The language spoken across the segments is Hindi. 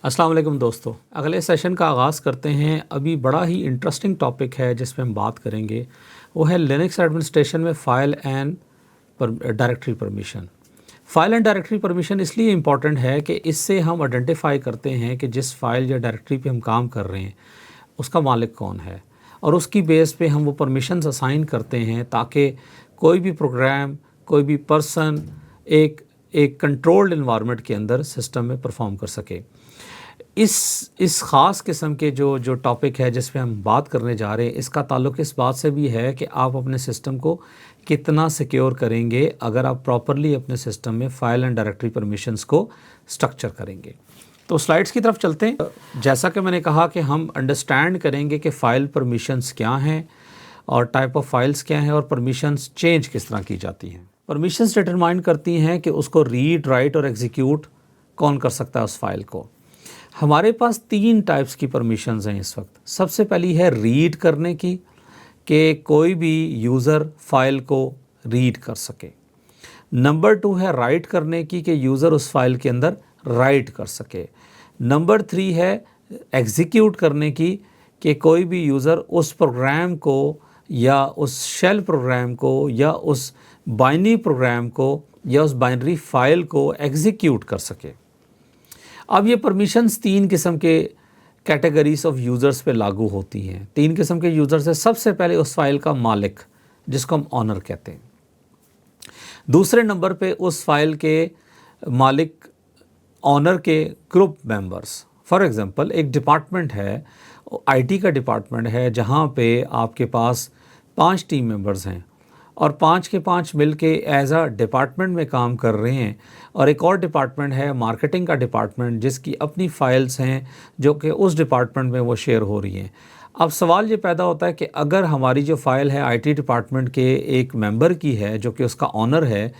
अस्सलाम वालेकुम दोस्तों, अगले सेशन का आगाज़ करते हैं। अभी बड़ा ही इंटरेस्टिंग टॉपिक है जिस पे हम बात करेंगे, वो है लिनक्स एडमिनिस्ट्रेशन में file and directory permission. File and directory permission इसलिए इम्पॉर्टेंट है कि इससे हम आइडेंटिफाई करते हैं कि जिस फ़ाइल या डायरेक्टरी पे हम काम कर रहे हैं उसका मालिक कौन है, और उसकी बेस पे हम वो परमिशंस असाइन करते हैं ताकि कोई भी प्रोग्राम, कोई भी पर्सन एक एक कंट्रोल्ड इन्वायरमेंट के अंदर सिस्टम में परफॉर्म कर सके। इस ख़ास किस्म के जो जो टॉपिक है जिस पे हम बात करने जा रहे हैं, इसका ताल्लुक़ इस बात से भी है कि आप अपने सिस्टम को कितना सिक्योर करेंगे अगर आप प्रॉपरली अपने सिस्टम में फ़ाइल एंड डायरेक्टरी परमिशंस को स्ट्रक्चर करेंगे। तो स्लाइड्स की तरफ चलते हैं। जैसा कि मैंने कहा कि हम अंडरस्टैंड करेंगे कि फ़ाइल परमिशंस क्या हैं और टाइप ऑफ फाइल्स क्या हैं और परमिशंस चेंज किस तरह की जाती हैं। परमिशंस डिटरमाइन करती हैं कि उसको रीड, राइट और एग्जीक्यूट कौन कर सकता है उस फाइल को। हमारे पास 3 टाइप्स की परमिशंस हैं इस वक्त। सबसे पहली है रीड करने की, कि कोई भी यूज़र फाइल को रीड कर सके। नंबर 2 है राइट करने की, कि यूज़र उस फाइल के अंदर राइट कर सके। नंबर 3 है एग्जीक्यूट करने की, कि कोई भी यूज़र उस प्रोग्राम को या उस शेल प्रोग्राम को या उस बाइनरी प्रोग्राम को या उस बाइनरी फाइल को एग्जीक्यूट कर सके। अब ये परमिशंस 3 किस्म के कैटेगरीज ऑफ यूज़र्स पे लागू होती हैं। 3 किस्म के यूज़र्स है। सबसे पहले उस फाइल का मालिक, जिसको हम ऑनर कहते हैं। दूसरे नंबर पे उस फाइल के मालिक, ऑनर के ग्रुप मेंबर्स। फॉर एग्ज़ाम्पल एक डिपार्टमेंट है, आईटी का डिपार्टमेंट है, जहाँ पे आपके पास 5 टीम मेंबर्स हैं और 5 के 5 मिल के एज अ डिपार्टमेंट में काम कर रहे हैं। और एक और डिपार्टमेंट है मार्केटिंग का डिपार्टमेंट, जिसकी अपनी फ़ाइल्स हैं जो कि उस डिपार्टमेंट में वो शेयर हो रही हैं। अब सवाल ये पैदा होता है कि अगर हमारी जो फ़ाइल है आईटी डिपार्टमेंट के एक मेंबर की है जो कि उसका ऑनर है,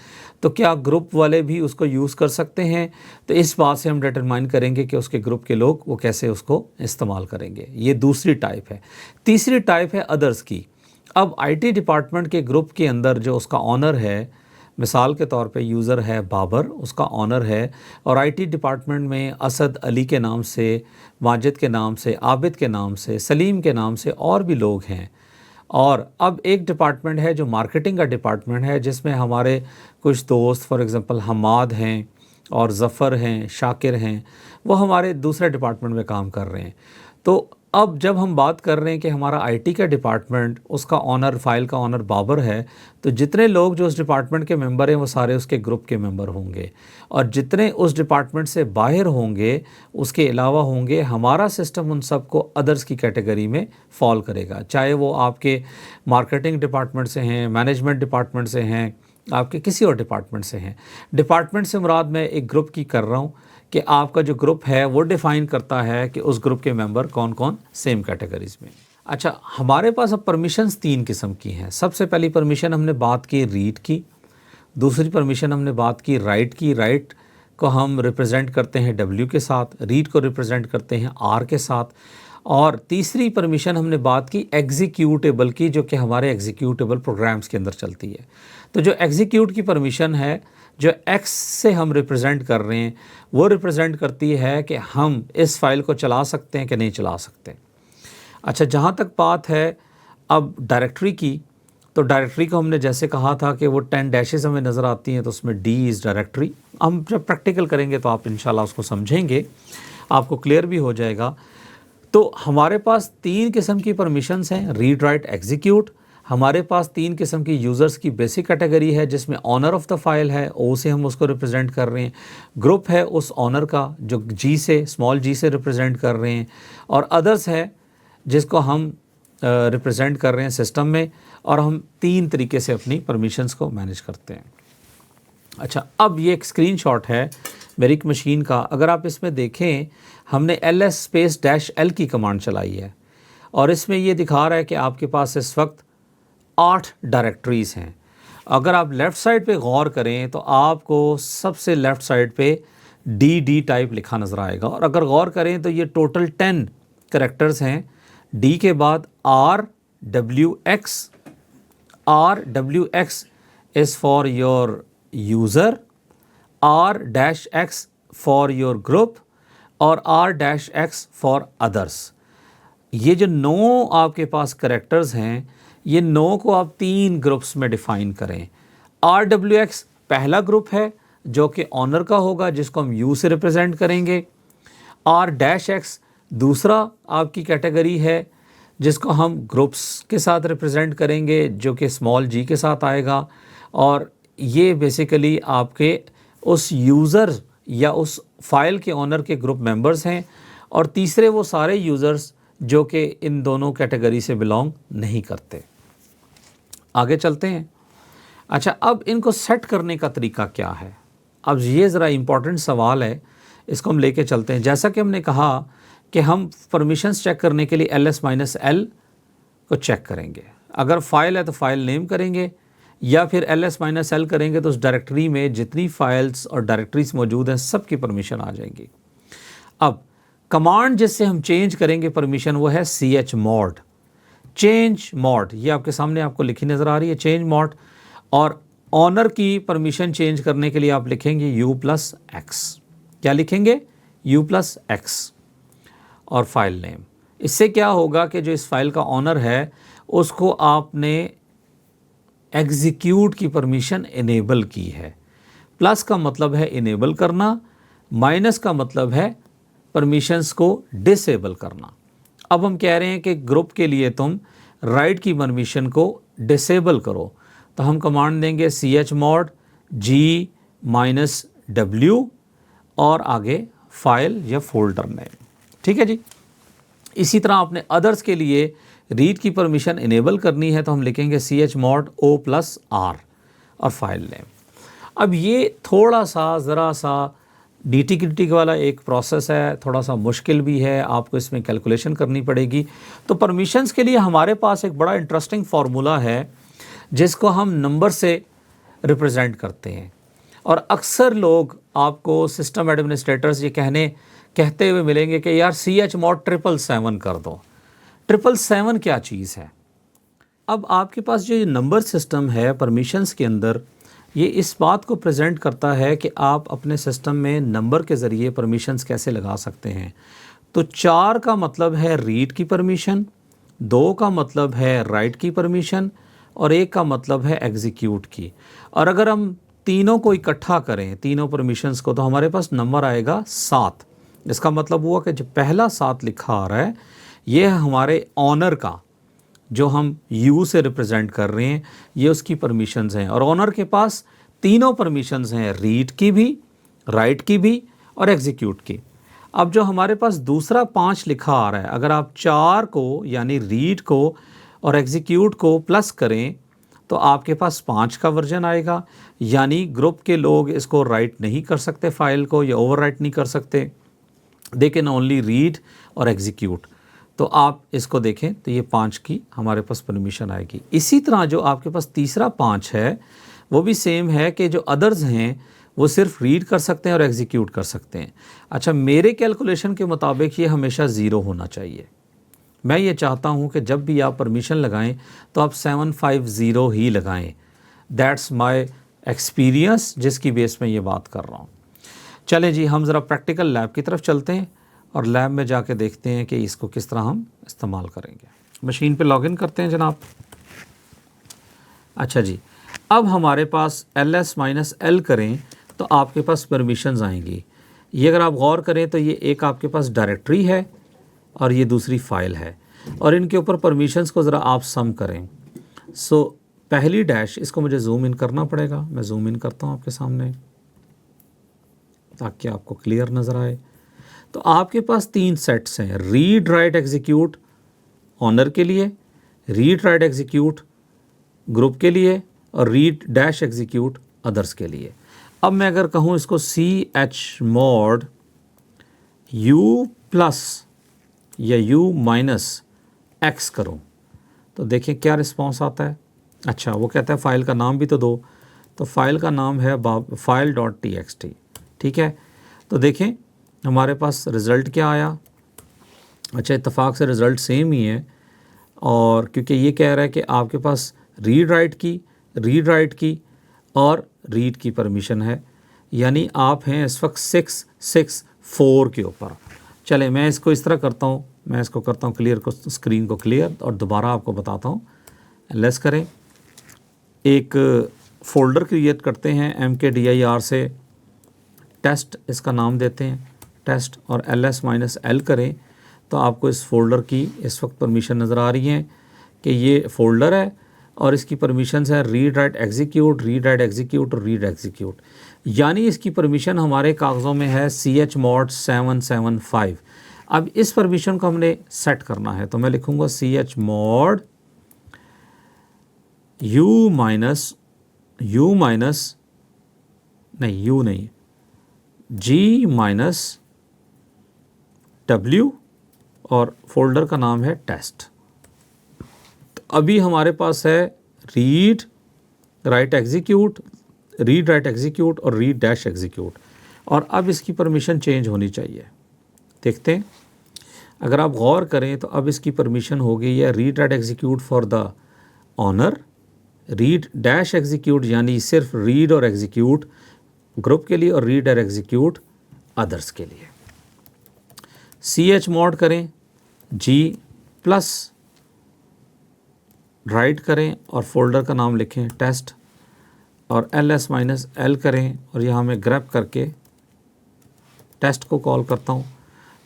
तो क्या ग्रुप वाले भी उसको यूज़ कर सकते हैं? तो इस बात से हम डिटरमाइन करेंगे कि उसके ग्रुप के लोग वो कैसे उसको इस्तेमाल करेंगे। ये दूसरी टाइप है। तीसरी टाइप है अदर्स की। अब आईटी डिपार्टमेंट के ग्रुप के अंदर जो उसका ऑनर है, मिसाल के तौर पे यूज़र है बाबर, उसका ऑनर है, और आईटी डिपार्टमेंट में असद अली के नाम से, माजिद के नाम से, आबिद के नाम से, सलीम के नाम से और भी लोग हैं। और अब एक डिपार्टमेंट है जो मार्केटिंग का डिपार्टमेंट है, जिसमें हमारे कुछ दोस्त फॉर एग्ज़ाम्पल हमाद हैं और ज़फ़र हैं, शाकिर हैं, वो हमारे दूसरे डिपार्टमेंट में काम कर रहे हैं। तो अब जब हम बात कर रहे हैं कि हमारा आईटी का डिपार्टमेंट, उसका ऑनर, फाइल का ऑनर बाबर है, तो जितने लोग जो उस डिपार्टमेंट के मेंबर हैं वो सारे उसके ग्रुप के मेंबर होंगे, और जितने उस डिपार्टमेंट से बाहर होंगे उसके अलावा होंगे, हमारा सिस्टम उन सबको अदर्स की कैटेगरी में फॉल करेगा। चाहे वो आपके मार्केटिंग डिपार्टमेंट से हैं, मैनेजमेंट डिपार्टमेंट से हैं, आपके किसी और डिपार्टमेंट से हैं। डिपार्टमेंट से मुराद मैं एक ग्रुप की कर रहा हूँ कि आपका जो ग्रुप है वो डिफ़ाइन करता है कि उस ग्रुप के मेंबर कौन कौन सेम कैटेगरीज़ में। अच्छा, हमारे पास अब परमिशंस 3 किस्म की हैं। सबसे पहली परमिशन हमने बात की रीड की, दूसरी परमिशन हमने बात की राइट की। राइट को हम रिप्रेजेंट करते हैं डब्ल्यू के साथ, रीड को रिप्रेजेंट करते हैं आर के साथ, और तीसरी परमिशन हमने बात की एग्जीक्यूटेबल की, जो कि हमारे एग्जीक्यूटेबल प्रोग्राम्स के अंदर चलती है। तो जो एग्जीक्यूट की परमिशन है, जो एक्स से हम रिप्रेजेंट कर रहे हैं, वो रिप्रेजेंट करती है कि हम इस फाइल को चला सकते हैं कि नहीं चला सकते। अच्छा, जहाँ तक बात है अब डायरेक्टरी की, तो डायरेक्टरी को हमने जैसे कहा था कि वो 10 डैशेस हमें नज़र आती हैं, तो उसमें डी इज़ डायरेक्टरी। हम जब प्रैक्टिकल करेंगे तो आप इंशाल्लाह उसको समझेंगे, आपको क्लियर भी हो जाएगा। तो हमारे पास 3 किस्म की परमिशंस हैं, रीड, राइट, एग्जीक्यूट। हमारे पास 3 किस्म की यूज़र्स की बेसिक कैटेगरी है, जिसमें ऑनर ऑफ़ द फाइल है, ओ से हम उसको रिप्रेजेंट कर रहे हैं। ग्रुप है उस ऑनर का जो जी से, स्मॉल जी से रिप्रेजेंट कर रहे हैं, और अदर्स है जिसको हम रिप्रेजेंट कर रहे हैं सिस्टम में, और हम 3 तरीके से अपनी परमिशंस को मैनेज करते हैं। अच्छा, अब ये एक स्क्रीनशॉट है मेरी एक मशीन का। अगर आप इसमें देखें, हमने ls स्पेस -l की कमांड चलाई है, और इसमें ये दिखा रहा है कि आपके पास इस वक्त 8 डायरेक्टरीज़ हैं। अगर आप लेफ़्ट साइड पे गौर करें तो आपको सबसे लेफ़्ट साइड पे डी टाइप लिखा नज़र आएगा, और अगर गौर करें तो ये टोटल 10 कैरेक्टर्स हैं। डी के बाद RWX is for your user, R-X for your group, और R-X फॉर अदर्स। ये जो 9 आपके पास करेक्टर्स हैं, ये 9 को आप 3 ग्रुप्स में डिफ़ाइन करें। RWX पहला ग्रुप है जो कि ऑनर का होगा, जिसको हम U से रिप्रेजेंट करेंगे। R-X दूसरा आपकी कैटेगरी है जिसको हम ग्रुप्स के साथ रिप्रेजेंट करेंगे, जो कि स्मॉल g के साथ आएगा। और ये बेसिकली आपके उस यूज़र या उस फाइल के ऑनर के ग्रुप मेंबर्स हैं। और तीसरे वो सारे यूज़र्स जो कि इन दोनों कैटेगरी से बिलोंग नहीं करते। आगे चलते हैं। अच्छा, अब इनको सेट करने का तरीका क्या है? अब ये ज़रा इम्पॉर्टेंट सवाल है, इसको हम लेके चलते हैं। जैसा कि हमने कहा कि हम परमिशंस चेक करने के लिए ls-l को चेक करेंगे। अगर फाइल है तो फाइल नेम करेंगे, या फिर ls-l करेंगे तो उस डायरेक्टरी में जितनी फाइल्स और डायरेक्टरीज मौजूद हैं सब की परमिशन आ जाएंगी। अब कमांड जिससे हम चेंज करेंगे परमिशन वो है chmod, चेंज मॉड। ये आपके सामने आपको लिखी नज़र आ रही है, चेंज मॉड। और ऑनर की परमिशन चेंज करने के लिए आप लिखेंगे u+x। क्या लिखेंगे? u+x और फाइल नेम। इससे क्या होगा कि जो इस फाइल का ऑनर है उसको आपने एग्जीक्यूट की परमिशन इनेबल की है। प्लस का मतलब है इनेबल करना, माइनस का मतलब है परमिशंस को डिसेबल करना। अब हम कह रहे हैं कि ग्रुप के लिए तुम राइट की परमिशन को डिसेबल करो, तो हम कमांड देंगे chmod g-w और आगे फाइल या फोल्डर नेम। ठीक है जी। इसी तरह आपने अदर्स के लिए रीड की परमिशन इनेबल करनी है तो हम लिखेंगे chmod o+r और फाइल नेम। अब ये थोड़ा सा ज़रा सा नीटी-ग्रिटी वाला एक प्रोसेस है, थोड़ा सा मुश्किल भी है, आपको इसमें कैलकुलेशन करनी पड़ेगी। तो परमिशंस के लिए हमारे पास एक बड़ा इंटरेस्टिंग फार्मूला है जिसको हम नंबर से रिप्रेजेंट करते हैं। और अक्सर लोग आपको सिस्टम एडमिनिस्ट्रेटर्स ये कहते हुए मिलेंगे कि यार chmod 777 कर दो। 777 क्या चीज़ है? अब आपके पास जो ये नंबर सिस्टम है परमिशंस के अंदर, ये इस बात को प्रेजेंट करता है कि आप अपने सिस्टम में नंबर के ज़रिए परमिशंस कैसे लगा सकते हैं। तो 4 का मतलब है रीड की परमिशन, 2 का मतलब है राइट की परमिशन और 1 का मतलब है एग्जीक्यूट की। और अगर हम तीनों को इकट्ठा करें, तीनों परमिशंस को, तो हमारे पास नंबर आएगा 7। इसका मतलब हुआ कि जो पहला 7 लिखा आ रहा है ये है हमारे ऑनर का, जो हम यू से रिप्रेजेंट कर रहे हैं, ये उसकी परमिशंस हैं। और ऑनर के पास तीनों परमिशंस हैं, रीड की भी, राइट की भी और एग्जीक्यूट की। अब जो हमारे पास दूसरा 5 लिखा आ रहा है, अगर आप 4 को यानी रीड को और एग्जीक्यूट को प्लस करें तो आपके पास 5 का वर्जन आएगा। यानी ग्रुप के लोग इसको राइट नहीं कर सकते, फाइल को, या ओवर राइट नहीं कर सकते, दे कैन ओनली रीड और एग्जीक्यूट। तो आप इसको देखें तो ये 5 की हमारे पास परमिशन आएगी। इसी तरह जो आपके पास तीसरा 5 है वो भी सेम है कि जो अदर्स हैं वो सिर्फ रीड कर सकते हैं और एग्जीक्यूट कर सकते हैं। अच्छा, मेरे कैलकुलेशन के मुताबिक ये हमेशा 0 होना चाहिए। मैं ये चाहता हूँ कि जब भी आप परमिशन लगाएं तो आप 750 ही लगाएं। दैट्स माय एक्सपीरियंस, जिसकी बेस में ये बात कर रहा हूँ। चलें जी, हम ज़रा प्रैक्टिकल लैब की तरफ चलते हैं और लैब में जाके देखते हैं कि इसको किस तरह हम इस्तेमाल करेंगे। मशीन पे लॉगिन करते हैं जनाब। अच्छा जी, अब हमारे पास ls-l करें तो आपके पास परमिशंस आएंगी। ये अगर आप गौर करें तो ये एक आपके पास डायरेक्टरी है और ये दूसरी फाइल है, और इनके ऊपर परमिशंस को ज़रा आप सम करें। सो पहली डैश, इसको मुझे जूम इन करना पड़ेगा। मैं जूम इन करता हूँ आपके सामने ताकि आपको क्लियर नज़र आए। तो आपके पास 3 सेट्स हैं, रीड राइट एग्जीक्यूट ऑनर के लिए, रीड राइट एग्जीक्यूट ग्रुप के लिए और रीड डैश एग्जीक्यूट अदर्स के लिए। अब मैं अगर कहूँ इसको chmod u+ या u-x करूँ तो देखिए क्या रिस्पांस आता है। अच्छा, वो कहता है फ़ाइल का नाम भी तो दो, तो फाइल का नाम है file.txt। ठीक है, तो देखें हमारे पास रिज़ल्ट क्या आया। अच्छा, इत्तेफाक से रिज़ल्ट सेम ही है, और क्योंकि ये कह रहा है कि आपके पास रीड राइट की और रीड की परमिशन है, यानी आप हैं इस वक्त 6, 6, 4 के ऊपर। चले मैं इसको इस तरह करता हूँ, मैं इसको करता हूँ क्लियर, को स्क्रीन को क्लियर, और दोबारा आपको बताता हूँ। लेस करें, एक फ़ोल्डर क्रिएट करते हैं mkdir से, टेस्ट इसका नाम देते हैं, टेस्ट, और ls-l करें तो आपको इस फोल्डर की इस वक्त परमिशन नज़र आ रही है कि ये फ़ोल्डर है और इसकी परमिशंस है read write execute, read write execute और रीड एग्जीक्यूट। यानी इसकी परमिशन हमारे कागज़ों में है chmod 775। अब इस परमिशन को हमने सेट करना है, तो मैं लिखूँगा chmod u नहीं g w और फोल्डर का नाम है टेस्ट। तो अभी हमारे पास है read write execute, read write execute और रीड डैश एग्जीक्यूट, और अब इसकी परमिशन चेंज होनी चाहिए। देखते हैं, अगर आप गौर करें तो अब इसकी परमिशन हो गई है read write execute for the owner, read dash execute यानी सिर्फ रीड और एग्जीक्यूट ग्रुप के लिए, और रीड और एग्जीक्यूट अदर्स के लिए। chmod करें, g प्लस राइट करें और फोल्डर का नाम लिखें टेस्ट, और ls-l करें और यहाँ मैं ग्रैब करके टेस्ट को कॉल करता हूँ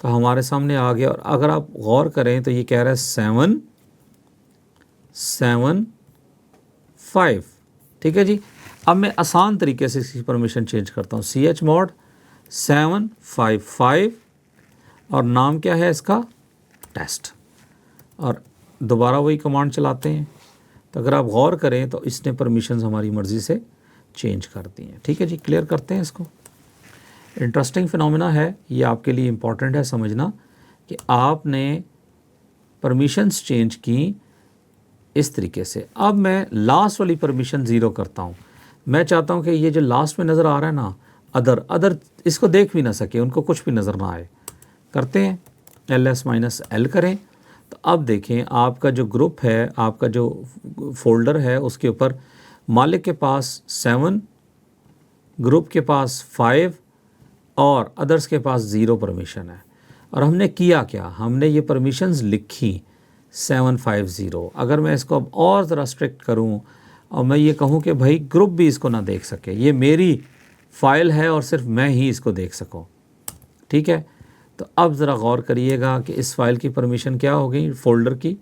तो हमारे सामने आ गया। और अगर आप गौर करें तो ये कह रहा है 775। ठीक है जी। अब मैं आसान तरीके से इसकी परमिशन चेंज करता हूँ, chmod 755 और नाम क्या है इसका, टेस्ट, और दोबारा वही कमांड चलाते हैं। तो अगर आप गौर करें तो इसने परमिशंस हमारी मर्ज़ी से चेंज कर दी हैं। ठीक है जी, क्लियर करते हैं इसको। इंटरेस्टिंग फिनोमेना है ये, आपके लिए इम्पॉर्टेंट है समझना कि आपने परमिशंस चेंज की इस तरीके से। अब मैं लास्ट वाली परमिशन ज़ीरो करता हूँ। मैं चाहता हूँ कि ये जो लास्ट में नज़र आ रहा है ना, अदर इसको देख भी ना सके, उनको कुछ भी नज़र ना आए। करते हैं ls-l करें तो अब देखें आपका जो ग्रुप है, आपका जो फोल्डर है, उसके ऊपर मालिक के पास 7, ग्रुप के पास 5 और अदर्स के पास 0 परमिशन है। और हमने किया क्या, हमने ये परमिशंस लिखी 750। अगर मैं इसको अब और ज़रा स्ट्रिक्ट करूं और मैं ये कहूं कि भाई ग्रुप भी इसको ना देख सके, ये मेरी फ़ाइल है और सिर्फ मैं ही इसको देख सकूं। ठीक है, तो अब ज़रा गौर करिएगा कि इस फाइल की परमिशन क्या हो गई, फ़ोल्डर की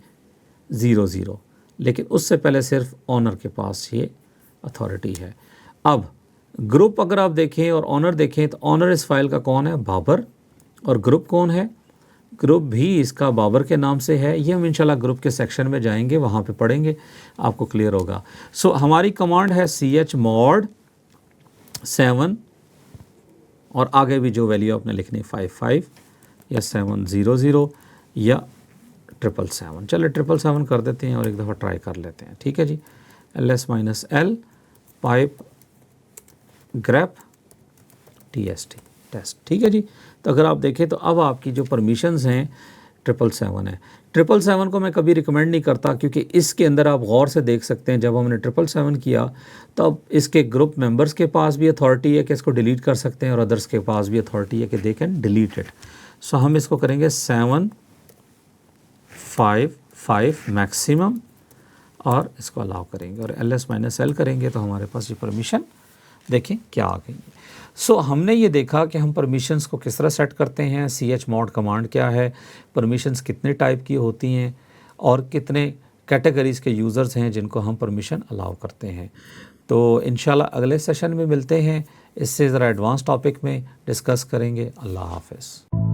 00, लेकिन उससे पहले सिर्फ ऑनर के पास ये अथॉरिटी है। अब ग्रुप अगर आप देखें और ऑनर देखें तो ऑनर इस फाइल का कौन है, बाबर, और ग्रुप कौन है, ग्रुप भी इसका बाबर के नाम से है। ये हम इंशाल्लाह ग्रुप के सेक्शन में जाएंगे, वहाँ पे पढ़ेंगे, आपको क्लियर होगा। सो हमारी कमांड है chmod 7 और आगे भी जो वैल्यू आपने लिखनी 55 या 700 या 777। चलो 777 कर देते हैं और एक दफ़ा ट्राई कर लेते हैं। ठीक है जी, ls-l pipe grep tst test. ठीक है जी। तो अगर आप देखें तो अब आपकी जो परमिशंस हैं 777 है। 777 को मैं कभी रिकमेंड नहीं करता, क्योंकि इसके अंदर आप गौर से देख सकते हैं जब हमने 777 किया तो अब इसके ग्रुप मेंबर्स के पास भी अथॉरिटी है कि इसको डिलीट कर सकते हैं और अदर्स के पास भी अथॉरिटी है कि दे कैन डिलीट इट। सो हम इसको करेंगे 755 मैक्सिमम और इसको अलाउ करेंगे और ls-l करेंगे तो हमारे पास ये परमिशन देखें क्या आ गई। सो हमने ये देखा कि हम परमिशंस को किस तरह सेट करते हैं, chmod कमांड क्या है, परमिशंस कितने टाइप की होती हैं और कितने कैटेगरीज़ के यूज़र्स हैं जिनको हम परमिशन अलाउ करते हैं। तो इंशाल्लाह अगले सेशन में मिलते हैं, इससे ज़रा एडवांस टॉपिक में डिस्कस करेंगे। अल्लाह हाफ़िज़।